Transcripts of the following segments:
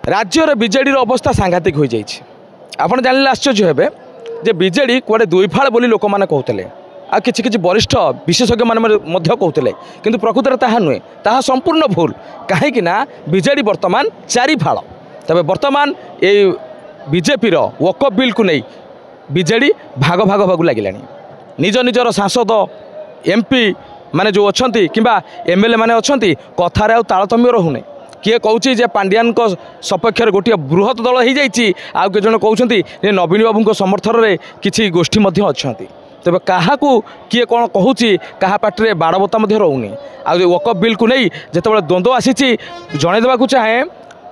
राज्यर विजेडी अवस्था सांघातिक हो जाए आप जान आश्चर्य हे जे विजेडी कड़े दुईफाड़ बोली लोक मैंने कहते आ कि वरिष्ठ विशेषज्ञ मैंने कहते कि प्रकृत में ताहा नुहे ताहा संपूर्ण भूल कहीं विजेडी बर्तमान चारिफाड़ तबे बर्तमान ये बीजेपी वकअप बिल को नहीं विजेडी भाग भाग भाग लगे निज निजर सांसद एमपी माने जो अच्छा कि एमएलए मैंने अच्छा कथार तारतम्य रोने किए कौची जे पांड्यान सपक्ष गोटे बृहत दल हो जाइए आउ के जन कहते नवीन बाबू समर्थन में किसी गोष्ठी अच्छा तेज क्या किए कौन कहूँ क्या पार्टी बाड़बता रोनी आ वकअप बिल को नहीं जिते द्वंद्व आसी जनईदेवा चाहे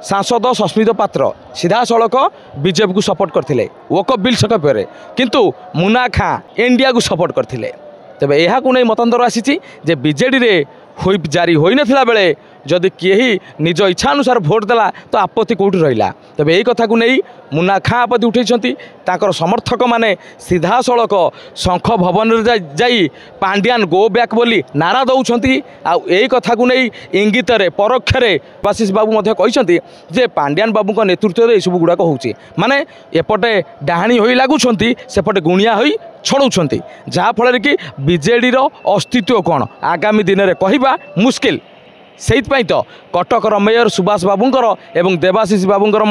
सांसद सस्मित पात्र सीधा सड़क बीजेपी को सपोर्ट करते वकअप बिल सकापे किंतु मुना खां इंडिया को सपोर्ट करते तेज यह मतांतर आसी बीजेडी रे हुईप जारी हो ना बेले जदि किए निज इच्छा अनुसार भोट देला तो आपत्ति कौटी रहा तेज यही कथा को नहीं मुना खां आपत्ति उठे समर्थक माने सीधा सड़क शंख भवन जाई पांड्यान गो बैक बोली नारा दौरान आई कथा को नहीं इंगित परोक्ष देवाशीष बाबू कहते पांड्यान बाबू नेतृत्व में सब गुड़ाक हो माने एपटे डाणी हो लगुंट सेपटे गुणिया हो छड़ाऊँ जहाँफल कि बीजेडी अस्तित्व कौन आगामी दिन में कहवा मुस्किल से तो कटकर मेयर सुभाष बाबूंकर एवं देवाशीष बाबूंकर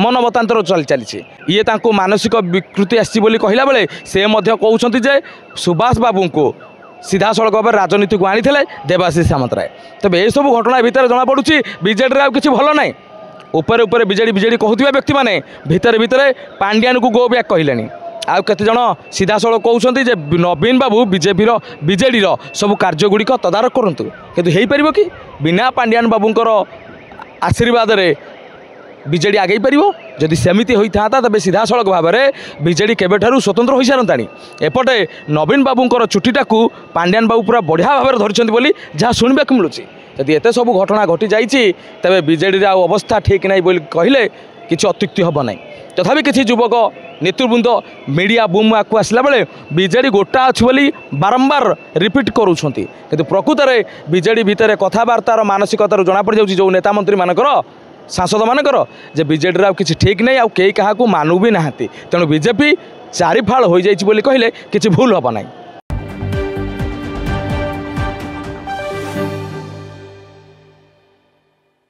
मन मतांतर चली ये मानसिक विकृति आसी कहला बेले से कहते सुभाष बाबू को सीधा सड़क भाव राजनीति को आनी देवाशीष सामंतराय तब ये सब घटना भितर जना पड़ी बीजेडी आउ किसी भल ना ऊपर ऊपर बीजेडी कहते व्यक्ति मैंने भितर भितर पांड्यान को गो बैक कहले आउ केते जन सीधा सड़क कहते जे नवीन बाबू बीजेपी बीजेडी सब कार्यगुड़िक तदारख करूँ किंतु हो पार कि बिना पांड्यान बाबूंकर आशीर्वाद रे बीजेडी आगे पार जदि सेमिति होता तेज सीधा सड़क भाव में बीजेडी केबेठारु स्वतंत्र हो सारंतानी एपटे नवीन बाबूंकर चुटीटा को पांड्यान बाबू पूरा बढ़िया भाव में धरिछंती बोली जहाँ शुणा मिलूँ जदि एत सब घटना घटी जाइए तेज बीजेडी अवस्था ठीक नहीं बोली कहले किसी अत्युक्ति हम ना तथापि किसी युवक नेतृवृंद मीडिया बूम आकु आसला बेले बीजेडी गोटा अच्छी बोली बारंबार रिपीट करूँ कि प्रकृत में बीजेडी भितर कथबार्तार मानसिकतार जना पड़ जाऊँ जो नेता मंत्री मानकर सांसद मानकर जे बीजेडी आउ किसी ठीक नहीं आउ कई क्या मानू भी ना तेणु बीजेपी चारिफाड़ हो जाइए कहले किसी भूल हम ना।